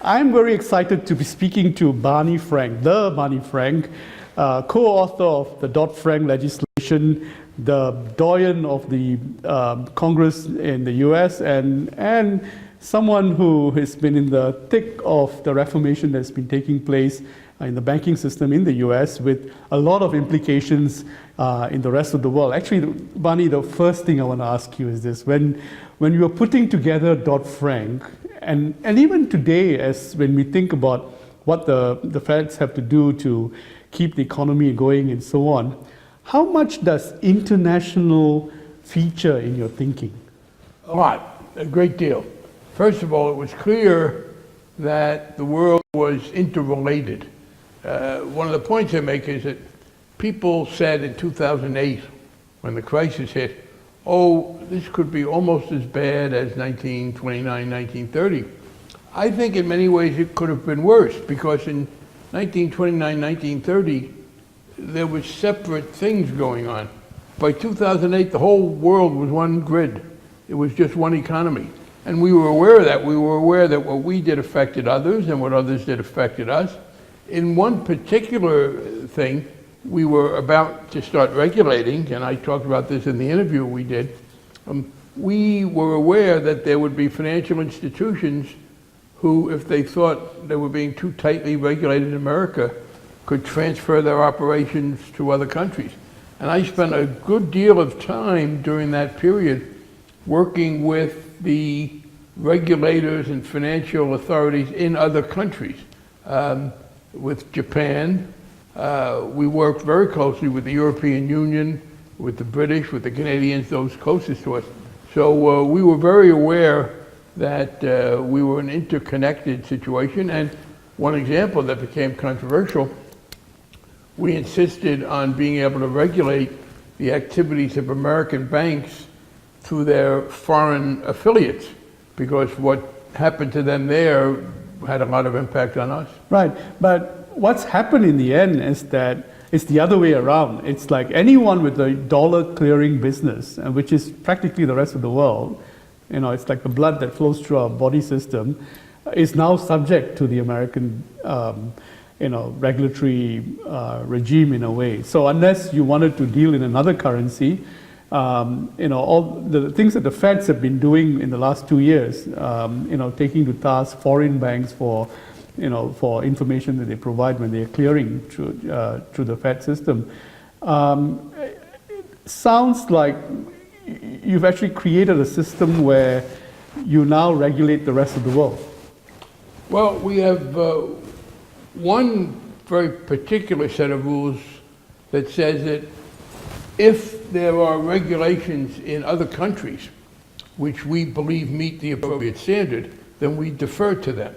I'm very excited to be speaking to Barney Frank, the Barney Frank, co-author of the dodd-frank legislation, the doyen of the Congress in the US, and someone who has been in the thick of the reformation that's been taking place in the banking system in the US with a lot of implications in the rest of the world. Actually, Barney, the first thing I want to ask you is this. When you were putting together dodd-frank, and even today, as when we think about what the Feds have to do to keep the economy going and so on, how much does international feature in your thinking? A lot, a great deal. First of all, it was clear that the world was interrelated. One of the points I make is that people said in 2008, when the crisis hit, oh, this could be almost as bad as 1929, 1930. I think in many ways it could have been worse, because in 1929, 1930, there were separate things going on. By 2008, the whole world was one grid. It was just one economy. And we were aware of that. We were aware that what we did affected others and what others did affected us. In one particular thing, we were about to start regulating, and I talked about this in the interview we did. We were aware that there would be financial institutions who, if they thought they were being too tightly regulated in America, could transfer their operations to other countries. And I spent a good deal of time during that period working with the regulators and financial authorities in other countries. With Japan, we worked very closely with the European Union, with the British, with the Canadians, those closest to us. So we were very aware that we were in an interconnected situation. And one example that became controversial, we insisted on being able to regulate the activities of American banks through their foreign affiliates, because what happened to them there had a lot of impact on us. Right, but what's happened in the end is that it's the other way around. It's like anyone with a dollar clearing business, which is practically the rest of the world, it's like the blood that flows through our body system, is now subject to the American regulatory regime in a way. So unless you wanted to deal in another currency, all the things that the Feds have been doing in the last 2 years, taking to task foreign banks for information that they provide when they are clearing through the Fed system, sounds like you've actually created a system where you now regulate the rest of the world. Well, we have one very particular set of rules that says that if there are regulations in other countries which we believe meet the appropriate standard, then we defer to them.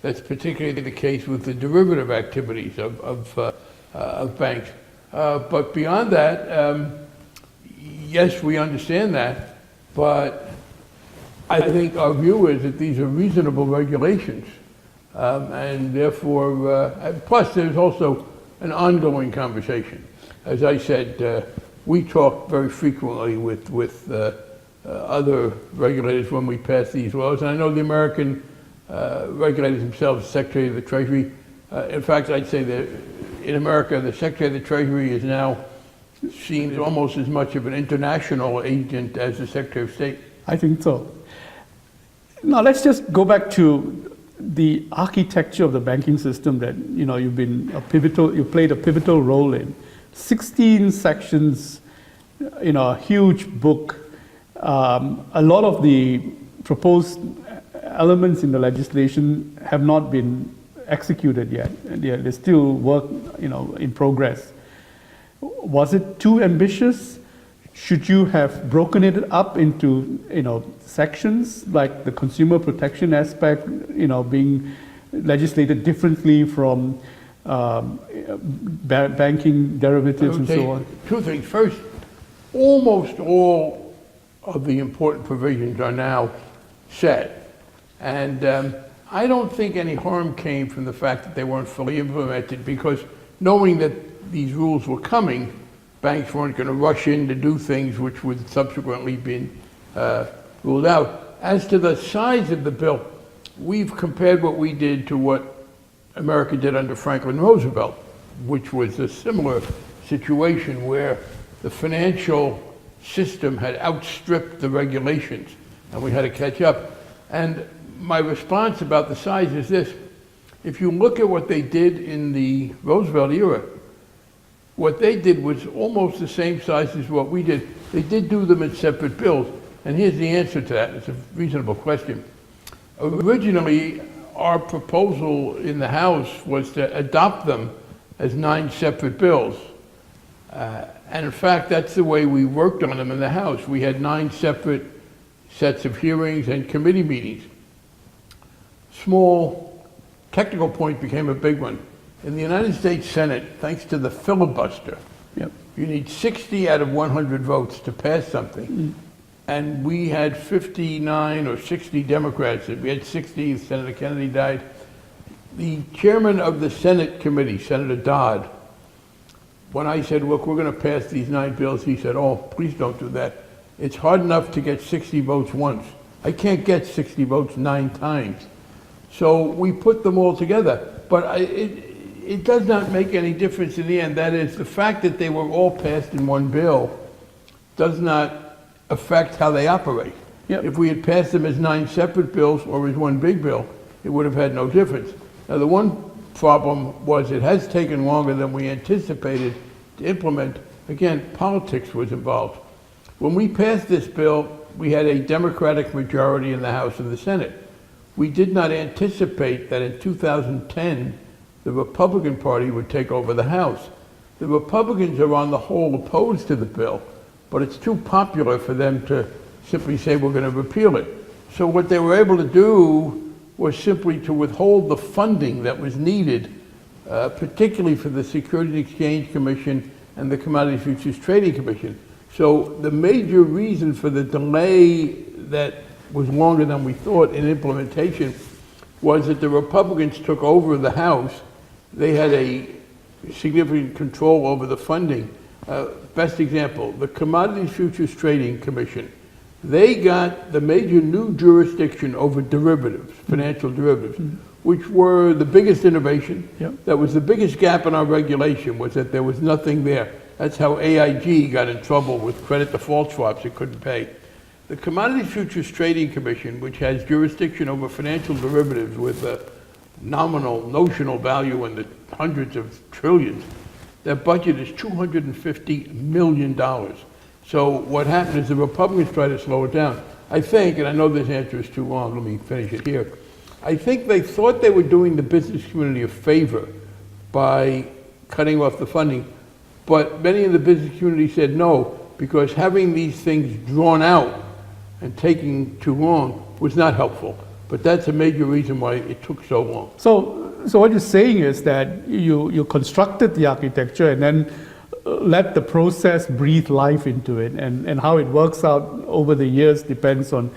That's particularly the case with the derivative activities of banks. But beyond that, yes, we understand that, but I think our view is that these are reasonable regulations. And therefore, plus there's also an ongoing conversation. As I said, we talk very frequently with other regulators when we pass these laws. And I know the American regulators themselves, the Secretary of the Treasury. In fact, I'd say that in America, the Secretary of the Treasury is now seen as almost as much of an international agent as the Secretary of State. I think so. Now let's just go back to the architecture of the banking system that you played a pivotal role in. 16 sections, a huge book. A lot of the proposed elements in the legislation have not been executed yet. There's still work, in progress. Was it too ambitious? Should you have broken it up into, sections, like the consumer protection aspect, being legislated differently from banking derivatives and so on? Two things. First, almost all of the important provisions are now set. And I don't think any harm came from the fact that they weren't fully implemented, because knowing that these rules were coming, banks weren't going to rush in to do things which would subsequently be ruled out. As to the size of the bill, we've compared what we did to what America did under Franklin Roosevelt, which was a similar situation where the financial system had outstripped the regulations and we had to catch up. And my response about the size is this: if you look at what they did in the Roosevelt era, what they did was almost the same size as what we did. They did do them in separate bills, and here's the answer to that. It's a reasonable question. Originally, our proposal in the House was to adopt them as 9 separate bills. And in fact, that's the way we worked on them in the House. We had 9 separate sets of hearings and committee meetings. Small technical point became a big one. In the United States Senate, thanks to the filibuster, you need 60 out of 100 votes to pass something. And we had 59 or 60 Democrats. We had 60, Senator Kennedy died. The chairman of the Senate committee, Senator Dodd, when I said, look, we're going to pass these 9 bills, he said, oh, please don't do that. It's hard enough to get 60 votes once. I can't get 60 votes 9 times. So we put them all together. But it does not make any difference in the end. That is, the fact that they were all passed in one bill does not affect how they operate. If we had passed them as 9 separate bills or as one big bill, it would have had no difference. Now, the one problem was it has taken longer than we anticipated to implement. Again, politics was involved. When we passed this bill, we had a Democratic majority in the House and the Senate. We did not anticipate that in 2010, the Republican Party would take over the House. The Republicans are on the whole opposed to the bill, but it's too popular for them to simply say we're going to repeal it. So what they were able to do was simply to withhold the funding that was needed, particularly for the Securities and Exchange Commission and the Commodity Futures Trading Commission. So the major reason for the delay that was longer than we thought in implementation was that the Republicans took over the House. They had a significant control over the funding. Best example, the Commodity Futures Trading Commission. They got the major new jurisdiction over derivatives, financial derivatives, which were the biggest innovation. That was the biggest gap in our regulation, was that there was nothing there. That's how AIG got in trouble with credit default swaps it couldn't pay. The Commodity Futures Trading Commission, which has jurisdiction over financial derivatives with a notional value in the hundreds of trillions, their budget is $250 million. So what happened is the Republicans tried to slow it down. I think, and I know this answer is too long, let me finish it here. I think they thought they were doing the business community a favor by cutting off the funding, but many in the business community said no, because having these things drawn out and taking too long was not helpful. But that's a major reason why it took so long. So what you're saying is that you constructed the architecture and then let the process breathe life into it, and how it works out over the years depends on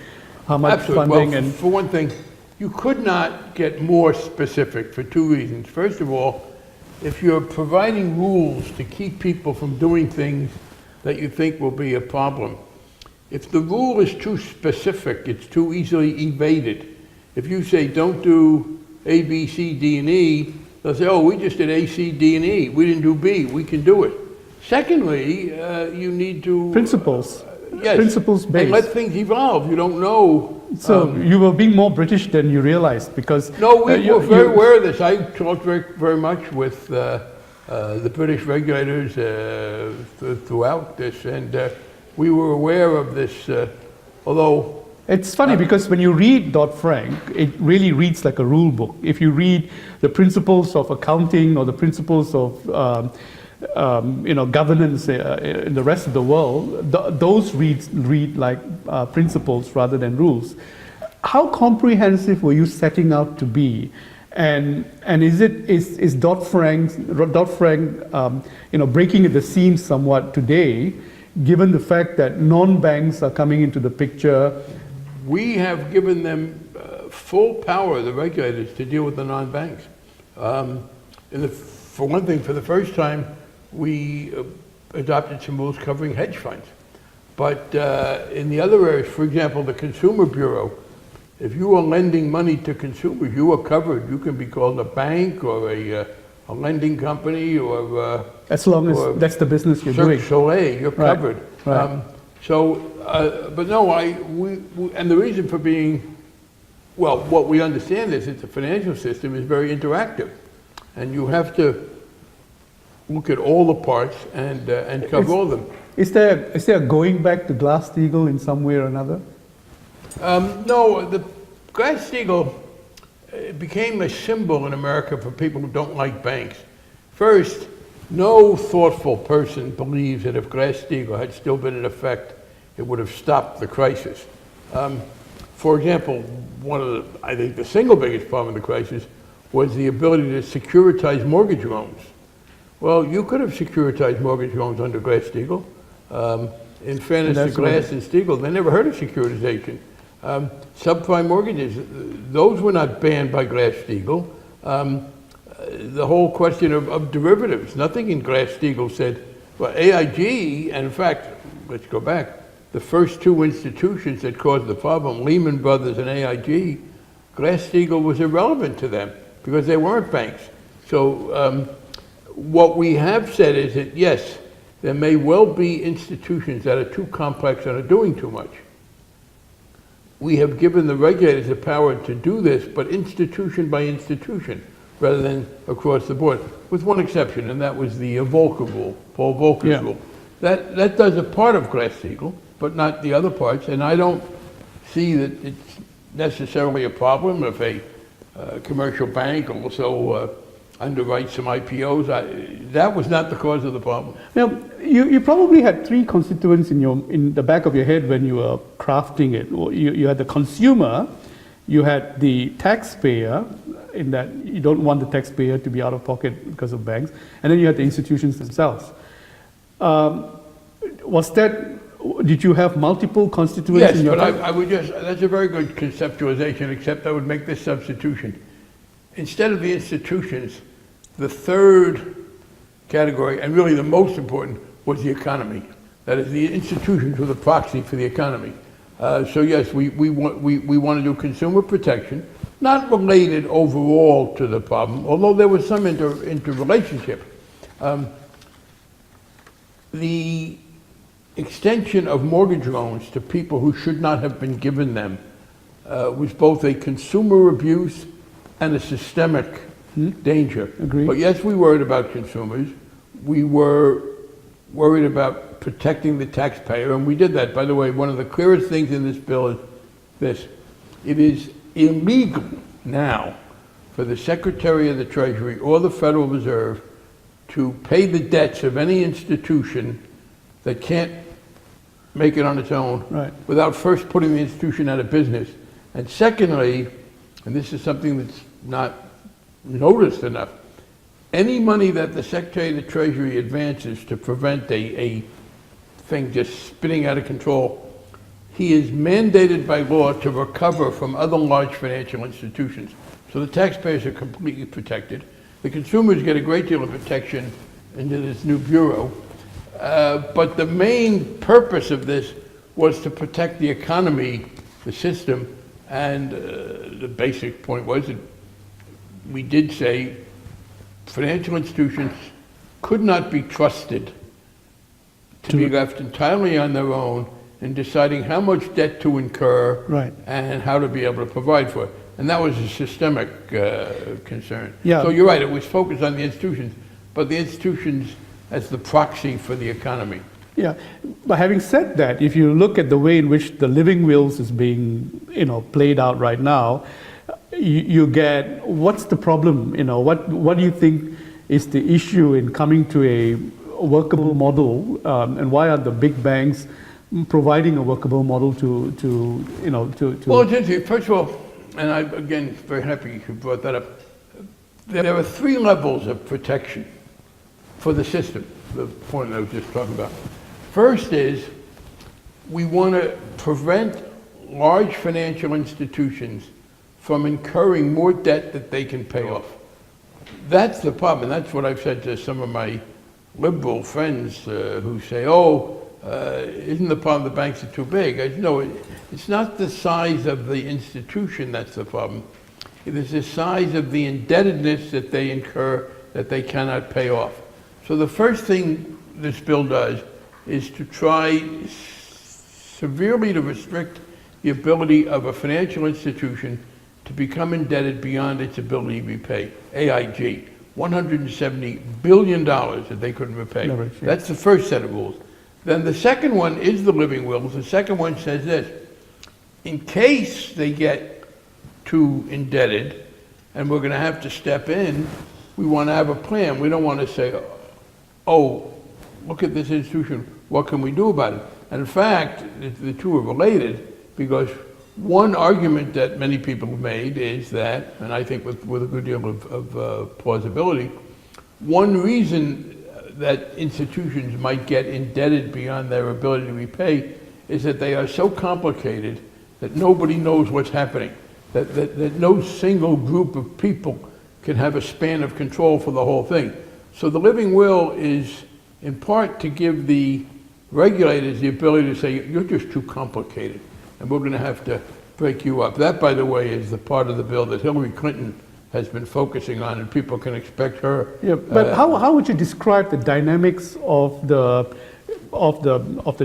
how much funding. Well, for one thing, you could not get more specific for 2 reasons. First of all, if you're providing rules to keep people from doing things that you think will be a problem, if the rule is too specific, it's too easily evaded. If you say don't do A, B, C, D, and E, they'll say, oh, we just did A, C, D, and E. We didn't do B. We can do it. Secondly, you need to... Principles. Yes. Principles-based. And let things evolve. You don't know... So you were being more British than you realized, because... No, we were very aware of this. I talked very much with the British regulators throughout this, and we were aware of this, although... It's funny because when you read Dodd-Frank, it really reads like a rule book. If you read the principles of accounting or the principles of governance in the rest of the world, those read like principles rather than rules. How comprehensive were you setting out to be? And is Dodd-Frank breaking at the seams somewhat today, given the fact that non-banks are coming into the picture? We have given them full power, the regulators, to deal with the non-banks. For one thing, for the first time, we adopted some rules covering hedge funds. But in the other areas, for example, the Consumer Bureau if you are lending money to consumers, you are covered. You can be called a bank or a lending company or as long as that's the business you're doing. Cirque Soleil, you're covered. Right. But no, and the reason for being, well, what we understand is that the financial system is very interactive, and you have to look at all the parts and cover all of them. Is there going back to Glass-Steagall in some way or another? No, the Glass-Steagall became a symbol in America for people who don't like banks. First, no thoughtful person believes that if Glass-Steagall had still been in effect, it would have stopped the crisis. For example, I think the single biggest problem of the crisis was the ability to securitize mortgage loans. Well, you could have securitized mortgage loans under Glass-Steagall. In fairness to Glass and Steagall, they never heard of securitization. Subprime mortgages, those were not banned by Glass-Steagall. The whole question of derivatives, nothing in Glass-Steagall said, well, AIG, and in fact, let's go back, the first two institutions that caused the problem, Lehman Brothers and AIG, Glass-Steagall was irrelevant to them because they weren't banks. So what we have said is that, yes, there may well be institutions that are too complex and are doing too much. We have given the regulators the power to do this, but institution by institution, rather than across the board, with one exception, and that was the Volcker rule, Paul Volcker's rule. That does a part of Glass-Steagall, but not the other parts, and I don't see that it's necessarily a problem if a commercial bank also underwrite some IPOs. That was not the cause of the problem. Now, you probably had three constituents in the back of your head when you were crafting it. You had the consumer, you had the taxpayer, in that you don't want the taxpayer to be out of pocket because of banks, and then you had the institutions themselves. Did you have multiple constituents in your Yes, but I would that's a very good conceptualization, except I would make this substitution. Instead of the institutions, the third category, and really the most important, was the economy. That is, the institutions were the proxy for the economy. So yes, we want to do consumer protection, not related overall to the problem, although there was some interrelationship. The extension of mortgage loans to people who should not have been given them was both a consumer abuse and a systemic danger. Agreed. But yes, we worried about consumers. We were worried about protecting the taxpayer, and we did that. By the way, one of the clearest things in this bill is this. It is illegal now for the Secretary of the Treasury or the Federal Reserve to pay the debts of any institution that can't make it on its own without first putting the institution out of business. And secondly, and this is something that's not noticed enough, any money that the Secretary of the Treasury advances to prevent a thing just spinning out of control, he is mandated by law to recover from other large financial institutions. So the taxpayers are completely protected. The consumers get a great deal of protection into this new bureau. But the main purpose of this was to protect the economy, the system, and the basic point was that we did say financial institutions could not be trusted to be left entirely on their own in deciding how much debt to incur and how to be able to provide for it. And that was a systemic concern. So you're right, it was focused on the institutions, but the institutions as the proxy for the economy. Yeah, but having said that, if you look at the way in which the living wills is being, played out right now, you get, what's the problem? What do you think is the issue in coming to a workable model, and why are the big banks providing a workable model to Well, it's interesting. First of all, and I'm again very happy you brought that up. There are three levels of protection for the system, the point I was just talking about. First is we want to prevent large financial institutions from incurring more debt that they can pay off. That's the problem, and that's what I've said to some of my liberal friends who say, oh, isn't the problem the banks are too big. No, it's not the size of the institution that's the problem. It is the size of the indebtedness that they incur that they cannot pay off. So the first thing this bill does is to try severely to restrict the ability of a financial institution to become indebted beyond its ability to repay. AIG, $170 billion that they couldn't repay. Leverage, yeah. That's the first set of rules. Then the second one is the living wills. The second one says this: in case they get too indebted and we're going to have to step in, we want to have a plan. We don't want to say, oh, look at this institution, what can we do about it? And in fact, the two are related, because one argument that many people have made is that, and I think with a good deal of plausibility, one reason that institutions might get indebted beyond their ability to repay is that they are so complicated that nobody knows what's happening, that no single group of people can have a span of control for the whole thing. So the living will is in part to give the regulators the ability to say, you're just too complicated, and we're going to have to break you up. That, by the way, is the part of the bill that Hillary Clinton has been focusing on, and people can expect her. Yeah, but how would you describe the dynamics of the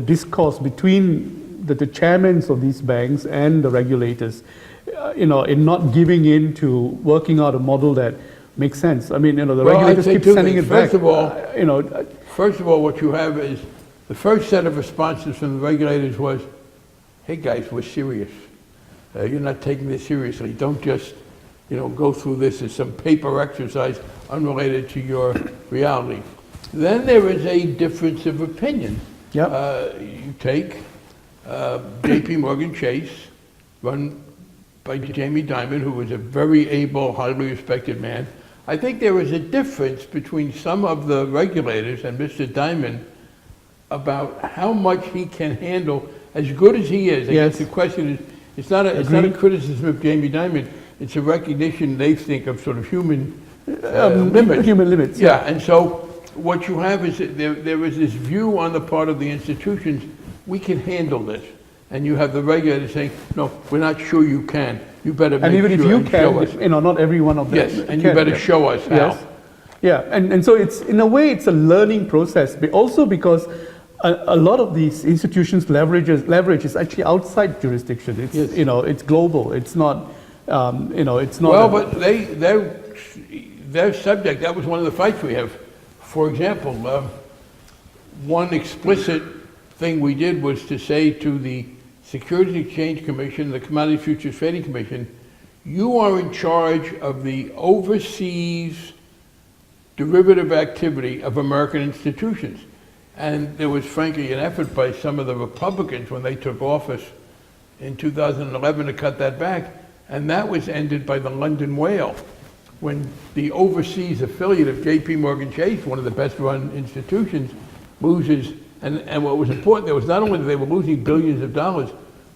discourse between the chairmen of these banks and the regulators, in not giving in to working out a model that makes sense? I mean, the regulators keep sending it back. First of all, what you have is the first set of responses from the regulators was, "Hey guys, we're serious. You're not taking this seriously. Don't just, go through this as some paper exercise unrelated to your reality." Then there is a difference of opinion. Yep. You take J.P. Morgan Chase, run by Jamie Dimon, who was a very able, highly respected man. I think there is a difference between some of the regulators and Mr. Dimon about how much he can handle, as good as he is. I guess the question is, it's not a criticism of Jamie Dimon, it's a recognition, they think, of sort of human limits. Human limits. Yeah, and so what you have is that there is this view on the part of the institutions, we can handle this. And you have the regulators saying, no, we're not sure you can. You better make sure and show us. And even if you can, not everyone of them Yes, and you better show us how. Yes. Yeah, and so it's, in a way, it's a learning process, but also because a lot of these institutions leverage is actually outside jurisdiction. It's, it's global. It's not, it's not. Well, but their subject, that was one of the fights we have. For example, one explicit thing we did was to say to the Securities and Exchange Commission, the Commodity Futures Trading Commission, you are in charge of the overseas derivative activity of American institutions. And there was frankly an effort by some of the Republicans when they took office in 2011 to cut that back. And that was ended by the London whale, when the overseas affiliate of J.P. Morgan Chase, one of the best run institutions, loses. And what was important there was not only that they were losing billions of dollars,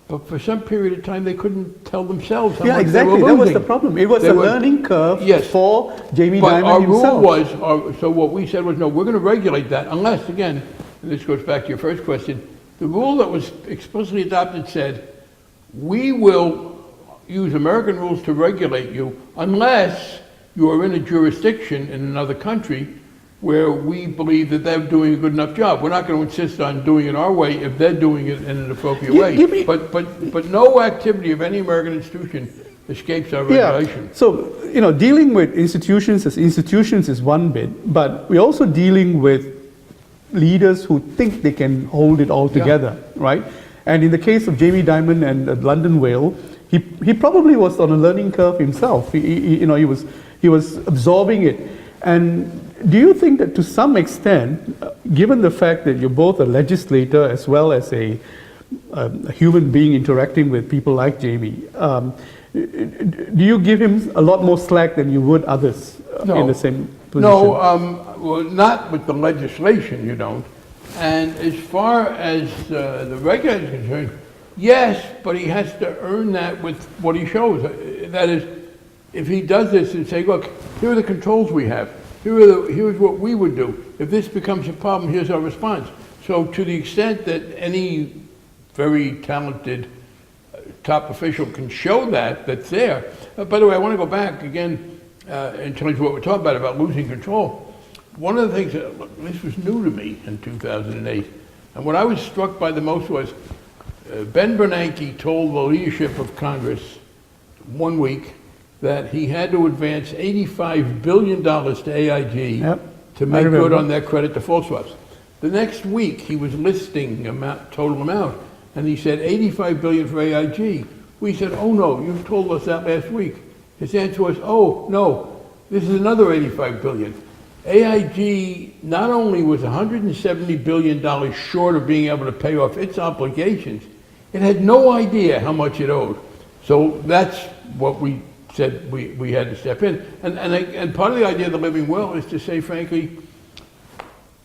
but for some period of time they couldn't tell themselves how much they were losing. That was the problem. It was a learning curve for Jamie Dimon himself. But our rule was, so what we said was, no, we're going to regulate that unless, again, and this goes back to your first question, the rule that was explicitly adopted said, we will use American rules to regulate you unless you are in a jurisdiction in another country where we believe that they're doing a good enough job. We're not going to insist on doing it our way if they're doing it in an appropriate way. But no activity of any American institution escapes our regulation. Yeah. So, dealing with institutions is one bit, but we're also dealing with leaders who think they can hold it all together, right? And in the case of Jamie Dimon and the London whale, he probably was on a learning curve himself. He was absorbing it. And do you think that to some extent, given the fact that you're both a legislator as well as a human being interacting with people like Jamie, do you give him a lot more slack than you would others in the same position? No, well, not with the legislation, you don't. And as far as the regulator is concerned, yes, but he has to earn that with what he shows. That is, if he does this and say, look, here are the controls we have. Here's what we would do. If this becomes a problem, here's our response. So to the extent that any very talented top official can show that's there. By the way, I want to go back again in terms of what we're talking about losing control. One of the things this was new to me in 2008, and what I was struck by the most was Ben Bernanke told the leadership of Congress one week that he had to advance $85 billion to AIG to make good on their credit default swaps. The next week, he was listing total amount, and he said $85 billion for AIG. We said, oh no, you told us that last week. His answer was, oh no, this is another $85 billion. AIG not only was $170 billion short of being able to pay off its obligations, it had no idea how much it owed. So that's what we said we had to step in. And part of the idea of the living will is to say, frankly,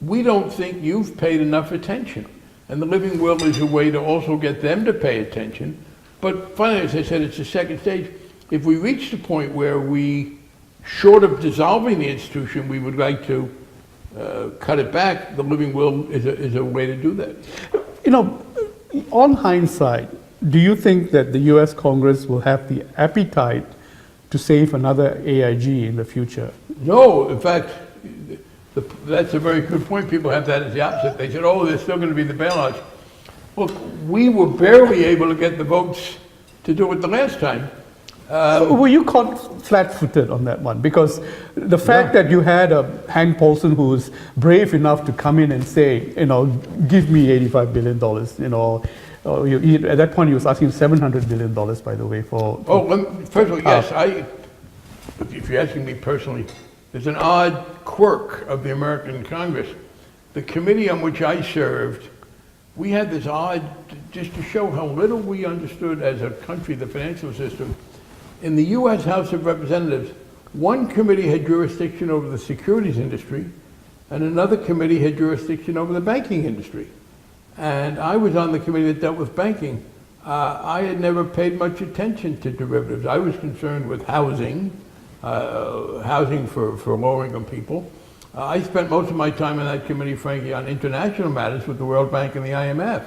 we don't think you've paid enough attention. And the living will is a way to also get them to pay attention. But finally, as I said, it's the second stage. If we reach the point where we, short of dissolving the institution, we would like to cut it back, the living will is a way to do that. You know, on hindsight, do you think that the US Congress will have the appetite to save another AIG in the future? No, in fact, that's a very good point. People have that as the opposite. They said, oh, there's still going to be the bailouts. Look, we were barely able to get the votes to do it the last time. Were you caught flat-footed on that one? Because the fact that you had Hank Paulson who was brave enough to come in and say, you know, give me $85 billion, you know, at that point he was asking $700 billion, by the way, for... First of all, yes, if you're asking me personally, there's an odd quirk of the American Congress. The committee on which I served, we had this odd, just to show how little we understood as a country, the financial system. In the US House of Representatives, one committee had jurisdiction over the securities industry, and another committee had jurisdiction over the banking industry. And I was on the committee that dealt with banking. I had never paid much attention to derivatives. I was concerned with housing, housing for low-income people. I spent most of my time in that committee, frankly, on international matters with the World Bank and the IMF.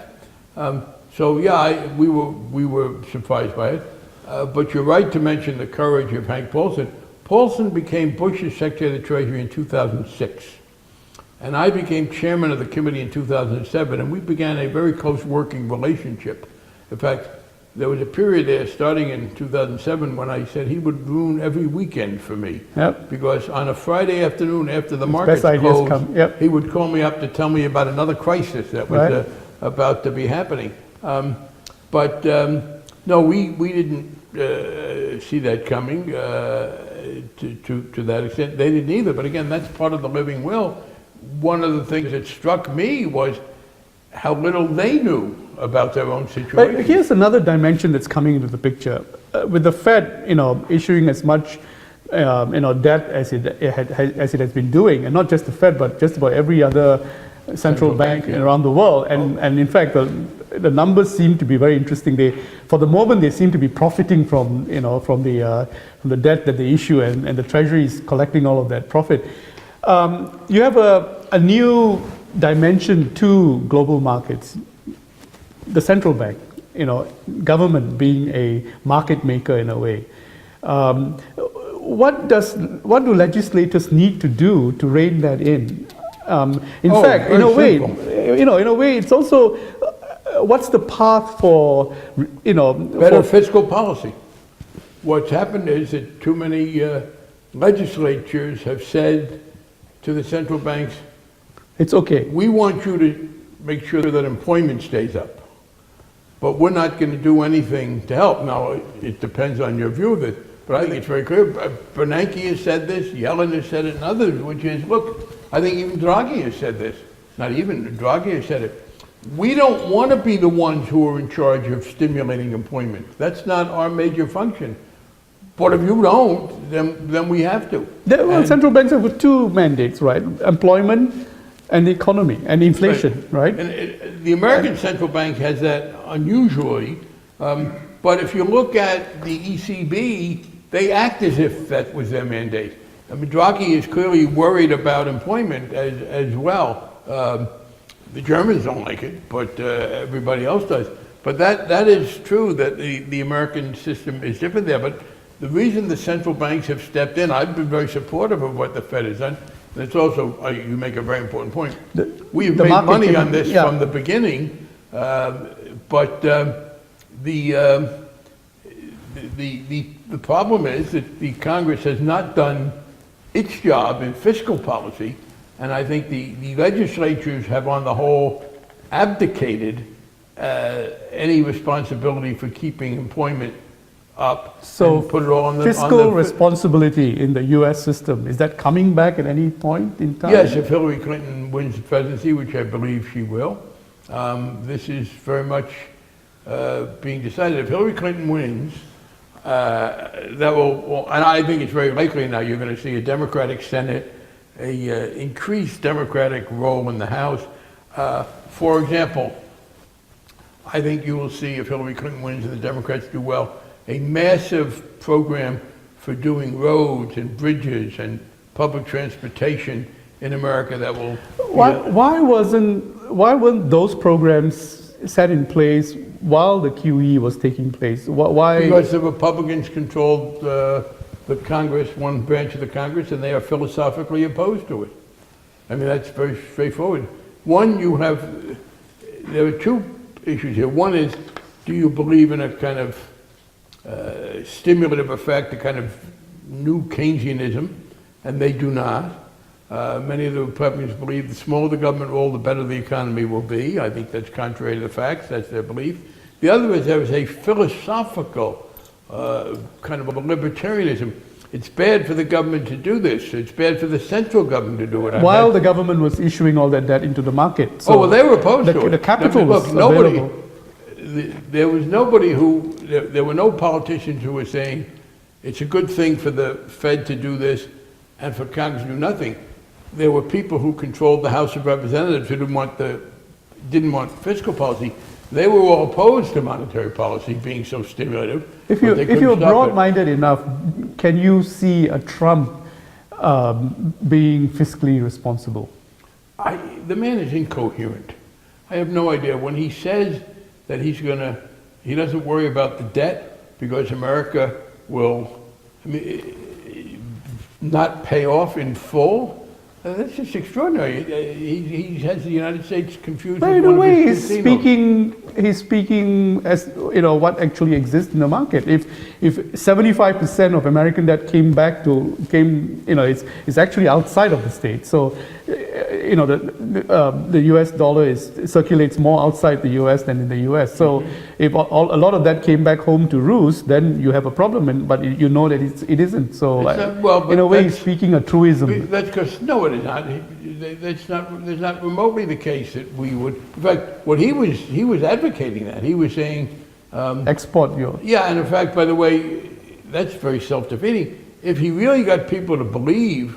So yeah, we were surprised by it. But you're right to mention the courage of Hank Paulson. Paulson became Bush's Secretary of the Treasury in 2006. And I became chairman of the committee in 2007, and we began a very close working relationship. In fact, there was a period there starting in 2007 when I said he would ruin every weekend for me. Yep. Because on a Friday afternoon after the markets closed, he would call me up to tell me about another crisis that was about to be happening. No, we didn't see that coming to that extent. They didn't either, but again, that's part of the living will. One of the things that struck me was how little they knew about their own situation. But here's another dimension that's coming into the picture. With the Fed, you know, issuing as much, you know, debt as it has been doing, and not just the Fed, but just about every other central bank around the world. And in fact, the numbers seem to be very interesting. For the moment, they seem to be profiting from, you know, from the debt that they issue, and the Treasury is collecting all of that profit. You have a new dimension to global markets. The central bank, you know, government being a market maker in a way. What do legislators need to do to rein that in? In fact, in a way, it's also what's the path for, you know, better fiscal policy. What's happened is that too many legislatures have said to the central banks, it's okay. We want you to make sure that employment stays up, but we're not going to do anything to help. Now, it depends on your view of it, but I think it's very clear. Bernanke has said this, Yellen has said it, and others, which is, look, I think even Draghi has said this. Not even, Draghi has said it. We don't want to be the ones who are in charge of stimulating employment. That's not our major function. But if you don't, then we have to. Well, central banks have two mandates, right? Employment and the economy and inflation, right? And the American central bank has that unusually. But if you look at the ECB, they act as if that was their mandate. I mean, Draghi is clearly worried about employment as well. The Germans don't like it, but everybody else does. But that is true that the American system is different there. But the reason the central banks have stepped in, I've been very supportive of what the Fed has done. And it's also, you make a very important point. We've made money on this from the beginning, but the problem is that the Congress has not done its job in fiscal policy, and I think the legislatures have on the whole abdicated any responsibility for keeping employment up, so and put it all on the fiscal responsibility in the U.S. system, is that coming back at any point in time? Yes, if Hillary Clinton wins the presidency, which I believe she will, this is very much being decided. If Hillary Clinton wins, that will, and I think it's very likely now, you're going to see a Democratic Senate, a increased Democratic role in the House. For example, I think you will see, if Hillary Clinton wins and the Democrats do well, a massive program for doing roads and bridges and public transportation in America that will... Why weren't those programs set in place while the QE was taking place? Why? Because the Republicans controlled the Congress, one branch of the Congress, and they are philosophically opposed to it. I mean, that's very straightforward. One, there are two issues here. One is, do you believe in a kind of stimulative effect, a kind of new Keynesianism? And they do not. Many of the Republicans believe the smaller the government role, the better the economy will be. I think that's contrary to the facts. That's their belief. The other is there is a philosophical kind of a libertarianism. It's bad for the government to do this. It's bad for the central government to do it. While the government was issuing all that debt into the market. So well, they were opposed to it. The capital was available. There was nobody who, there were no politicians who were saying it's a good thing for the Fed to do this and for Congress to do nothing. There were people who controlled the House of Representatives who didn't want fiscal policy. They were all opposed to monetary policy being so stimulative. If you're broad-minded enough, can you see a Trump being fiscally responsible? The man is incoherent. I have no idea. When he says that he doesn't worry about the debt because America will not pay off in full, that's just extraordinary. He has the United States confused. But in a way, he's speaking as what actually exists in the market. If 75% of American debt it's actually outside of the state. So the U.S. dollar circulates more outside the U.S. than in the U.S. So if a lot of that came back home to roost, then you have a problem. But you know that it isn't. So in a way, he's speaking a truism. That's because no, it is not. That's not remotely the case that we would. In fact, what he was advocating that he was saying export your. Yeah, and in fact, by the way, that's very self-defeating. If he really got people to believe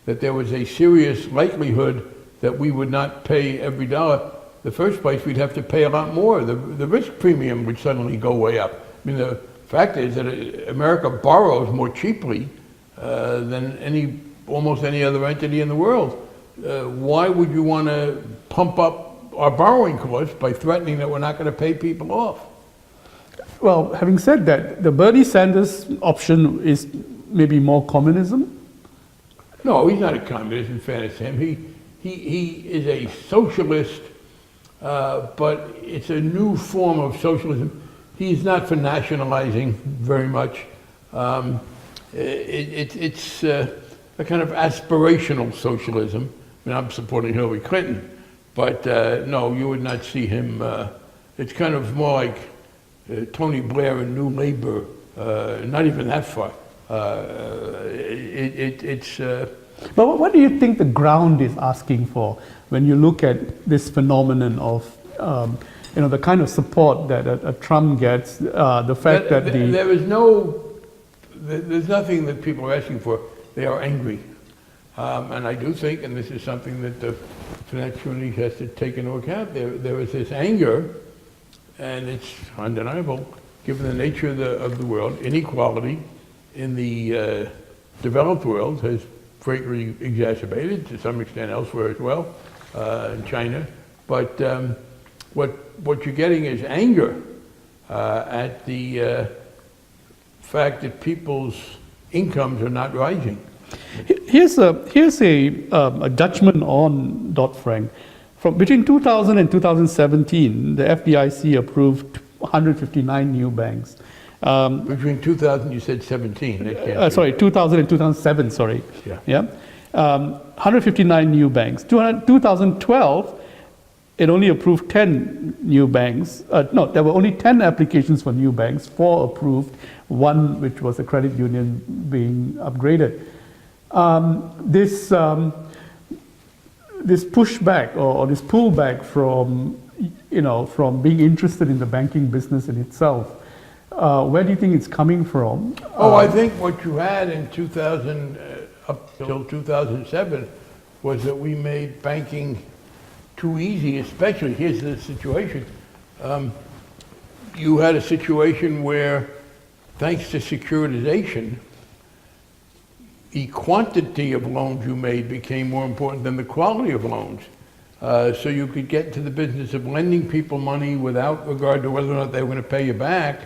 that there was a serious likelihood that we would not pay every dollar, the first place we'd have to pay a lot more. The risk premium would suddenly go way up. I mean, the fact is that America borrows more cheaply than almost any other entity in the world. Why would you want to pump up our borrowing costs by threatening that we're not going to pay people off? Well, having said that, the Bernie Sanders option is maybe more communism. No, he's not a communist, in fairness to him. He is a socialist, but it's a new form of socialism. He's not for nationalizing very much. It's a kind of aspirational socialism. I mean, I'm supporting Hillary Clinton, but no, you would not see him. It's kind of more like Tony Blair and New Labour, not even that far. But what do you think the ground is asking for when you look at this phenomenon of the kind of support that a Trump gets, the fact that there's nothing that people are asking for. They are angry, and I do think, and this is something that the financial community has to take into account. There is this anger, and it's undeniable, given the nature of the world. Inequality in the developed world has greatly exacerbated, to some extent elsewhere as well, in China. But what you're getting is anger at the fact that people's incomes are not rising. Here's a judgment on Dodd-Frank. From between 2000 and 2017, the FDIC approved 159 new banks. Between 2000, you said 17. That can't be. Sorry, 2000 and 2007, sorry. Yeah. 159 new banks. 2012, it only approved 10 new banks. No, there were only 10 applications for new banks, 4 approved, 1 which was a credit union being upgraded. This pushback or this pullback from, from being interested in the banking business in itself, where do you think it's coming from? I think what you had in 2000 up till 2007 was that we made banking too easy, especially, here's the situation. You had a situation where, thanks to securitization, the quantity of loans you made became more important than the quality of loans. So you could get into the business of lending people money without regard to whether or not they were going to pay you back,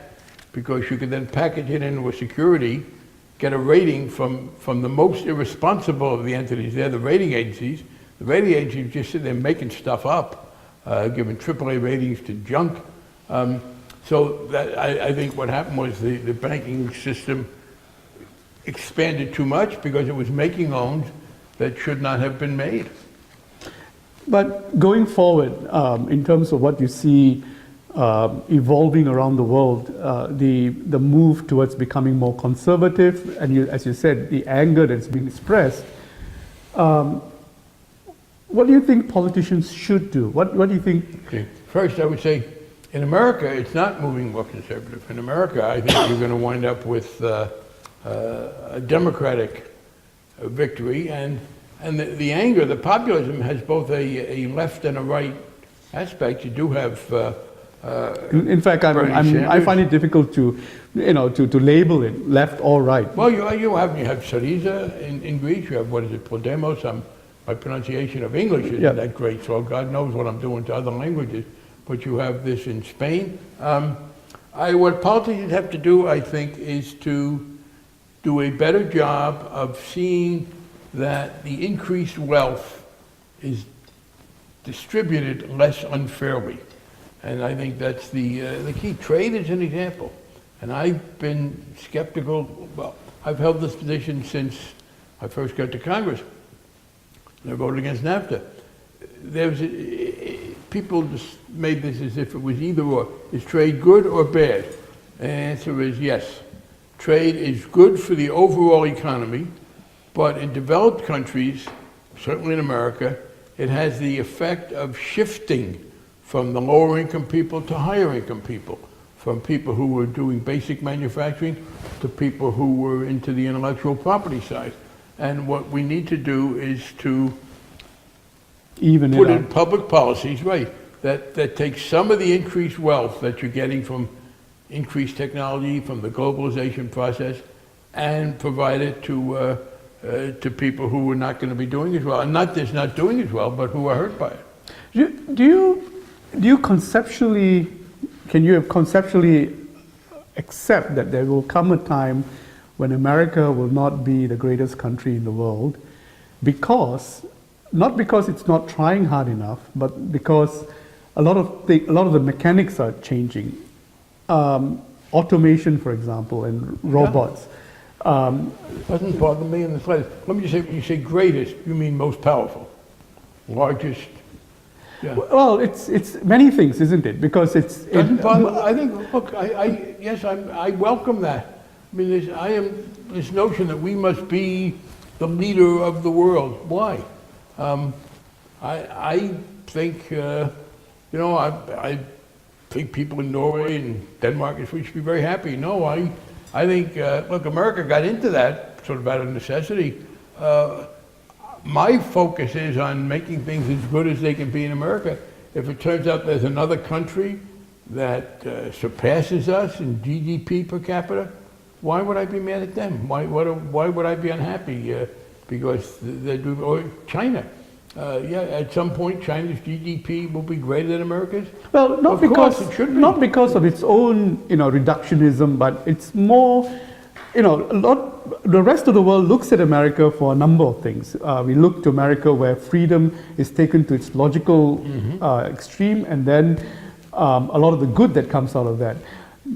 because you could then package it into a security, get a rating from the most irresponsible of the entities. They're the rating agencies. The rating agencies just sit there making stuff up, giving AAA ratings to junk. So that, I think what happened was the banking system expanded too much because it was making loans that should not have been made. But going forward, in terms of what you see evolving around the world, the move towards becoming more conservative, and as you said, the anger that's being expressed, what do you think politicians should do? What do you think? Okay. First, I would say, in America, it's not moving more conservative. In America, I think you're going to wind up with a Democratic victory, and the anger, the populism has both a left and a right aspect. You do have. In fact, I find it difficult to label it left or right. Well, you have Syriza in Greece. You have, what is it, Podemos? My pronunciation of English isn't that great, so God knows what I'm doing to other languages. But you have this in Spain. What politicians have to do, I think, is to do a better job of seeing that the increased wealth is distributed less unfairly. And I think that's the key. Trade is an example. And I've been skeptical. Well, I've held this position since I first got to Congress. And I voted against NAFTA. People just made this as if it was either or. Is trade good or bad? And the answer is yes. Trade is good for the overall economy, but in developed countries, certainly in America, it has the effect of shifting from the lower income people to higher income people, from people who were doing basic manufacturing to people who were into the intellectual property side. And what we need to do is to even put in public policies, right, that take some of the increased wealth that you're getting from increased technology, from the globalization process, and provide it to people who are not going to be doing as well. And not just not doing as well, but who are hurt by it. Do you conceptually accept that there will come a time when America will not be the greatest country in the world, not because it's not trying hard enough, but because a lot of the mechanics are changing. Automation, for example, and robots. Doesn't bother me in the slightest. Let me just say, when you say greatest, you mean most powerful, largest. Yeah. Well, it's many things, isn't it? Because I think. Look, I welcome that. I mean, this notion that we must be the leader of the world. Why? I think I think people in Norway and Denmark should be very happy. No, I think look, America got into that sort of out of necessity. My focus is on making things as good as they can be in America. If it turns out there's another country that surpasses us in GDP per capita, why would I be mad at them? Why would I be unhappy? Because they do, or China. Yeah, at some point, China's GDP will be greater than America's. Well, not Of because course, it should be. not because of its own, reductionism, but it's more, the rest of the world looks at America for a number of things. We look to America where freedom is taken to its logical extreme, and then a lot of the good that comes out of that.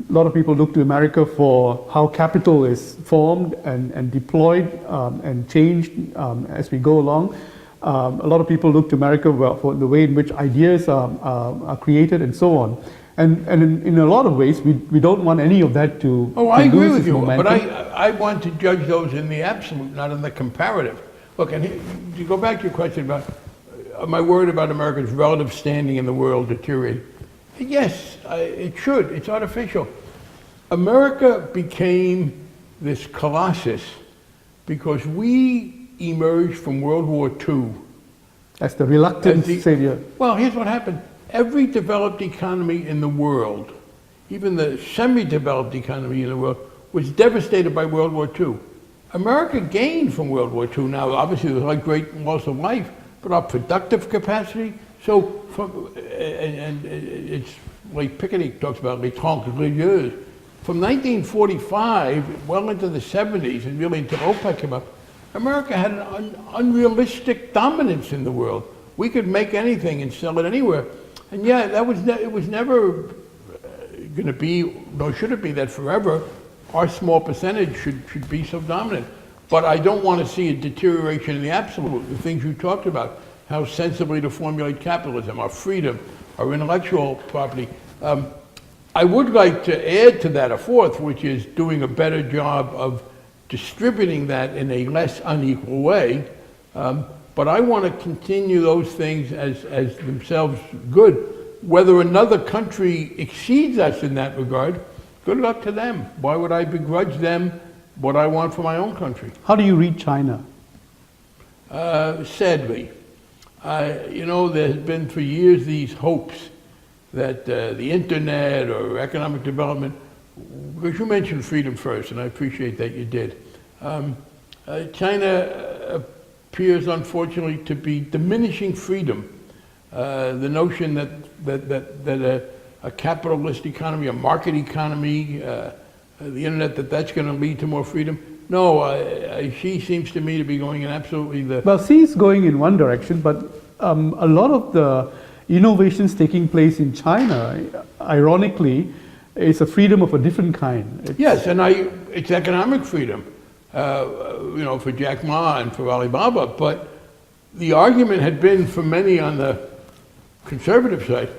A lot of people look to America for how capital is formed and deployed and changed as we go along. A lot of people look to America for the way in which ideas are created and so on. And in a lot of ways, we don't want any of that to Oh, I to agree lose with its you, momentum. but I want to judge those in the absolute, not in the comparative. Look, and to go back to your question about, am I worried about America's relative standing in the world deteriorating? Yes, it should. It's artificial. America became this colossus because we emerged from World War II. As the reluctant As the- savior. Well, here's what happened. Every developed economy in the world, even the semi-developed economy in the world, was devastated by World War II. America gained from World War II. Now, obviously, there was a great loss of life, but our productive capacity, and it's like Piketty talks about, les 30 glorieuses. From 1945, well into the 70s, and really until OPEC came up, America had an unrealistic dominance in the world. We could make anything and sell it anywhere. And yeah, it was never going to be, nor should it be, that forever our small percentage should be so dominant. But I don't want to see a deterioration in the absolute, the things you talked about, how sensibly to formulate capitalism, our freedom, our intellectual property. I would like to add to that a fourth, which is doing a better job of distributing that in a less unequal way. But I want to continue those things as themselves good. Whether another country exceeds us in that regard, good luck to them. Why would I begrudge them what I want for my own country? How do you read China? Sadly, there has been for years these hopes that the internet or economic development, because you mentioned freedom first, and I appreciate that you did. China appears, unfortunately, to be diminishing freedom. The notion that a capitalist economy, a market economy, the internet, that's going to lead to more freedom. No, she seems to me to be going in absolutely the... Well, she's going in one direction, but a lot of the innovations taking place in China, ironically, is a freedom of a different kind. Yes, and it's economic freedom, for Jack Ma and for Alibaba, but the argument had been for many on the conservative side,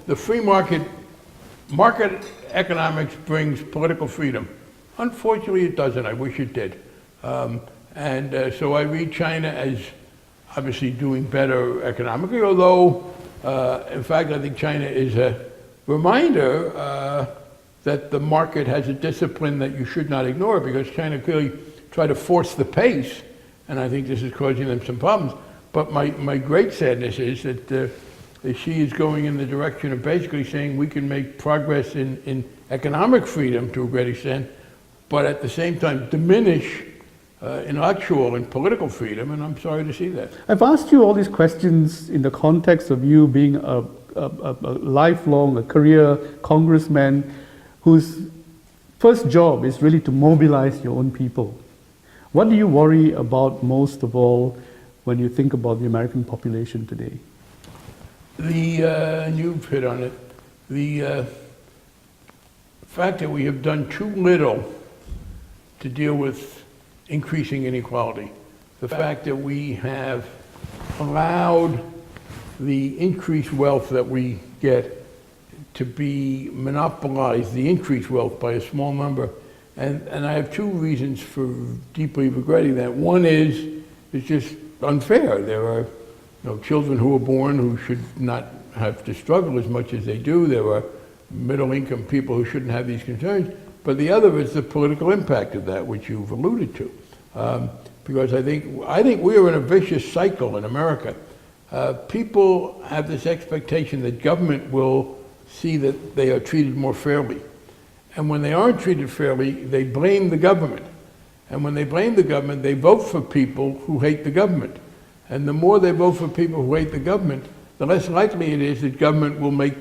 the free market economics brings political freedom. Unfortunately, it doesn't. I wish it did. So I read China as obviously doing better economically, although, in fact, I think China is a reminder that the market has a discipline that you should not ignore, because China clearly tried to force the pace, and I think this is causing them some problems. But my great sadness is that Xi is going in the direction of basically saying we can make progress in economic freedom to a great extent, but at the same time diminish intellectual and political freedom, and I'm sorry to see that. I've asked you all these questions in the context of you being a lifelong, a career congressman whose first job is really to mobilize your own people. What do you worry about most of all when you think about the American population today? And you've hit on it, the fact that we have done too little to deal with increasing inequality. The fact that we have allowed the increased wealth that we get to be monopolized, the increased wealth, by a small number. And I have two reasons for deeply regretting that. One is, it's just unfair. There are children who are born who should not have to struggle as much as they do. There are middle-income people who shouldn't have these concerns. But the other is the political impact of that, which you've alluded to. Because I think we are in a vicious cycle in America. People have this expectation that government will see that they are treated more fairly. And when they aren't treated fairly, they blame the government. And when they blame the government, they vote for people who hate the government. And the more they vote for people who hate the government, the less likely it is that government will make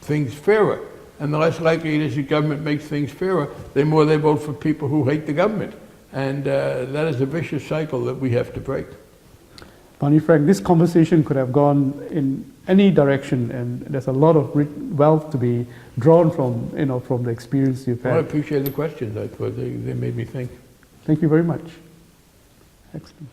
things fairer. And the less likely it is that government makes things fairer, the more they vote for people who hate the government. And that is a vicious cycle that we have to break. Barney Frank, this conversation could have gone in any direction, and there's a lot of wealth to be drawn from, from the experience you've had. Well, I appreciate the questions. I thought they made me think. Thank you very much. Excellent.